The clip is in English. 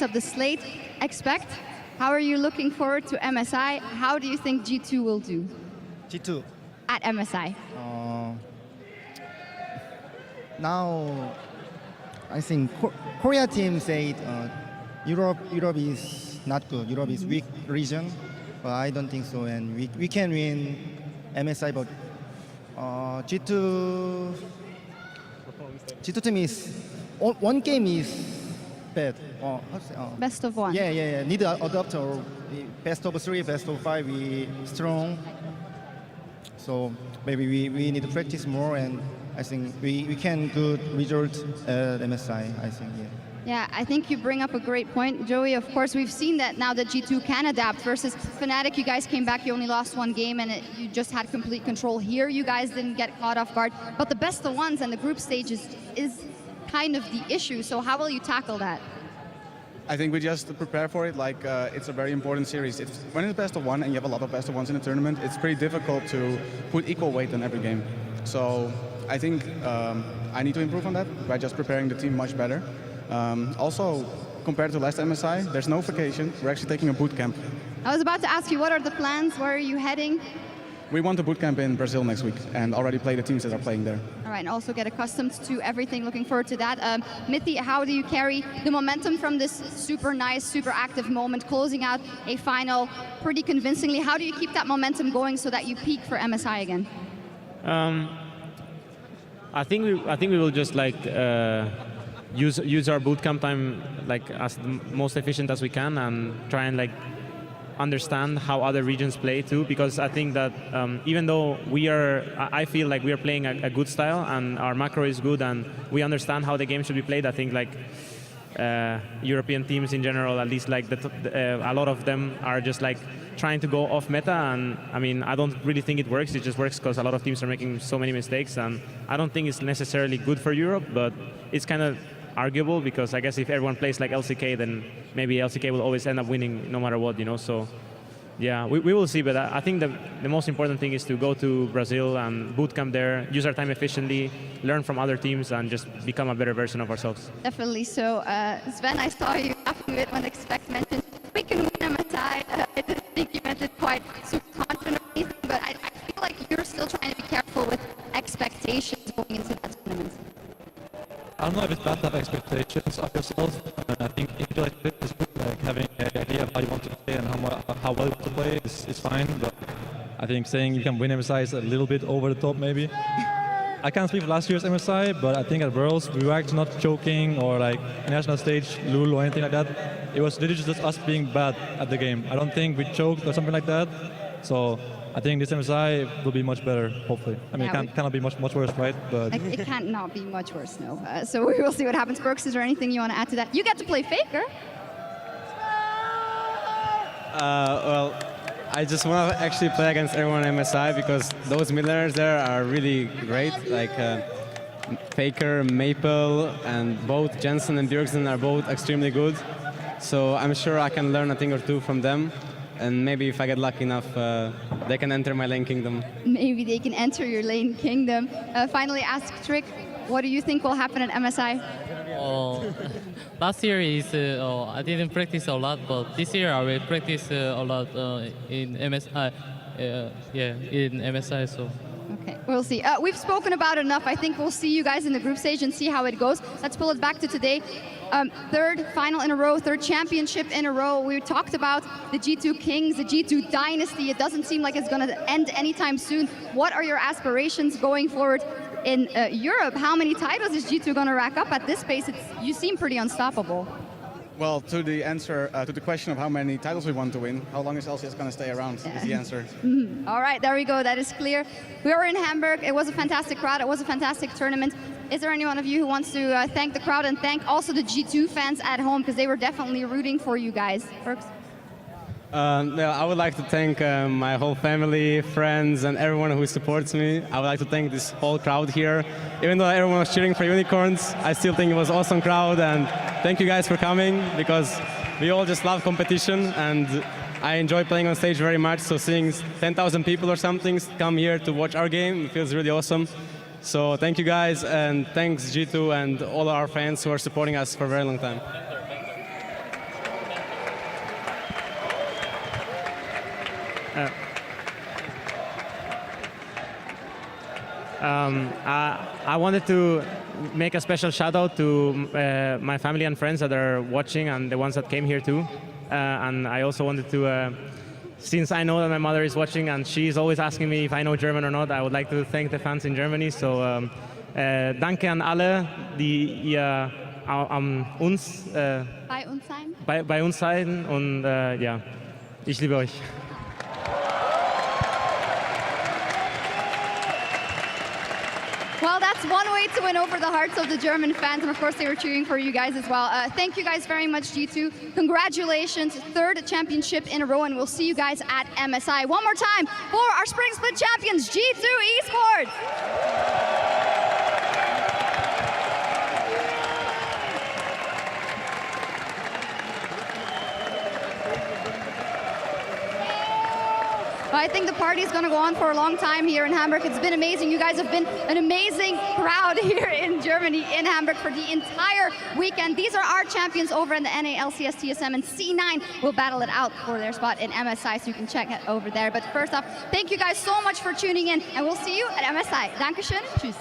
rest of the slate. Expect. How are you looking forward to MSI? How do you think G2 will do G2. at MSI? Now, I think Korea team said Europe is not good. Europe is weak region, but I don't think so. And we can win MSI, but G2 team is one game is bad. Best of one. Yeah. Need to adapt or best of 3, best of 5. We strong. So maybe we need to practice more, and I think we can good result at MSI. I think Yeah, I think you bring up a great point, Joey. Of course, we've seen that now that G2 can adapt versus Fnatic. You guys came back, you only lost one game, and you just had complete control. Here, you guys didn't get caught off guard. But the best of ones and the group stages is kind of the issue. So how will you tackle that? I think we just prepare for it like it's a very important series. When it's best of one and you have a lot of best of ones in the tournament, it's pretty difficult to put equal weight on every game. So I think I need to improve on that by just preparing the team much better. Also, compared to last MSI, there's no vacation. We're actually taking a boot camp. I was about to ask you, what are the plans? Where are you heading? We want to boot camp in Brazil next week and already play the teams that are playing there. All right, and also get accustomed to everything. Looking forward to that. Mithi, how do you carry the momentum from this super nice, super active moment, closing out a final pretty convincingly? How do you keep that momentum going so that you peak for MSI again? I think we will just like use our bootcamp time like as most efficient as we can, and try and like understand how other regions play too, because I think that even though I feel like we are playing a good style and our macro is good and we understand how the game should be played, I think like European teams in general, at least like a lot of them are just like trying to go off meta, and I mean I don't really think it works. It just works because a lot of teams are making so many mistakes, and I don't think it's necessarily good for Europe, but it's kind of arguable because I guess if everyone plays like LCK, then maybe LCK will always end up winning no matter what, you know. So yeah, we will see, but I think the most important thing is to go to Brazil and bootcamp there, use our time efficiently, learn from other teams, and just become a better version of ourselves. Definitely. So Sven, I saw you laughing a bit when Expect mentioned we can win MSI. I didn't think you meant it quite super confident or anything, but I feel like you're still trying to be careful with expectations going into that tournament. I don't know if it's bad to have expectations of yourself. I think like this is good, like having an idea of how you want to play and how well you want to play is fine, but I think saying you can win MSI is a little bit over the top maybe. I can't speak for last year's MSI, but I think at Worlds we were actually not choking or like national stage, Lul or anything like that. It was literally just us being bad at the game. I don't think we choked or something like that. So I think this MSI will be much better, hopefully. I mean, it cannot be much worse, right? But it can't not be much worse, no. So we will see what happens. Brooks, is there anything you want to add to that? You get to play Faker. Well, I just want to actually play against everyone in MSI because those mid laners there are really great. Like Faker, Maple, and both Jensen and Bjergsen are both extremely good. So I'm sure I can learn a thing or two from them. And maybe if I get lucky enough, they can enter my lane kingdom. Maybe they can enter your lane kingdom. Finally, ask Trick, what do you think will happen at MSI? Last year I didn't practice a lot, but this year I will practice a lot in MSI. In MSI. So. Okay, we'll see. We've spoken about it enough. I think we'll see you guys in the group stage and see how it goes. Let's pull it back to today. Third final in a row, third championship in a row. We talked about the G2 Kings, the G2 Dynasty. It doesn't seem like it's going to end anytime soon. What are your aspirations going forward in Europe? How many titles is G2 going to rack up at this pace? You seem pretty unstoppable. Well, to the answer to the question of how many titles we want to win, how long is LCS going to stay around is the answer. All right, there we go. That is clear. We were in Hamburg. It was a fantastic crowd. It was a fantastic tournament. Is there any one of you who wants to thank the crowd and thank also the G2 fans at home, because they were definitely rooting for you guys? Brooks? I would like to thank my whole family, friends, and everyone who supports me. I would like to thank this whole crowd here. Even though everyone was cheering for Unicorns, I still think it was an awesome crowd, and thank you guys for coming, because we all just love competition, and I enjoy playing on stage very much, so seeing 10,000 people or something come here to watch our game, it feels really awesome. So thank you guys, and thanks G2 and all our fans who are supporting us for a very long time. I wanted to make a special shout out to my family and friends that are watching and the ones that came here too. And I also wanted to, since I know that my mother is watching and she's always asking me if I know German or not, I would like to thank the fans in Germany. So danke an alle, die ihr uns Bei uns sein. bei uns sein und ja, ich liebe euch. Well, that's one way to win over the hearts of the German fans, and of course they were cheering for you guys as well. Thank you guys very much, G2. Congratulations, third championship in a row, and we'll see you guys at MSI. One more time for our Spring Split champions, G2 Esports. I think the party is going to go on for a long time here in Hamburg. It's been amazing. You guys have been an amazing crowd here in Germany, in Hamburg, for the entire weekend. These are our champions over in the NA/LCS TSM, and C9 will battle it out for their spot in MSI, so you can check it over there. But first off, thank you guys so much for tuning in, and we'll see you at MSI. Dankeschön. Tschüss.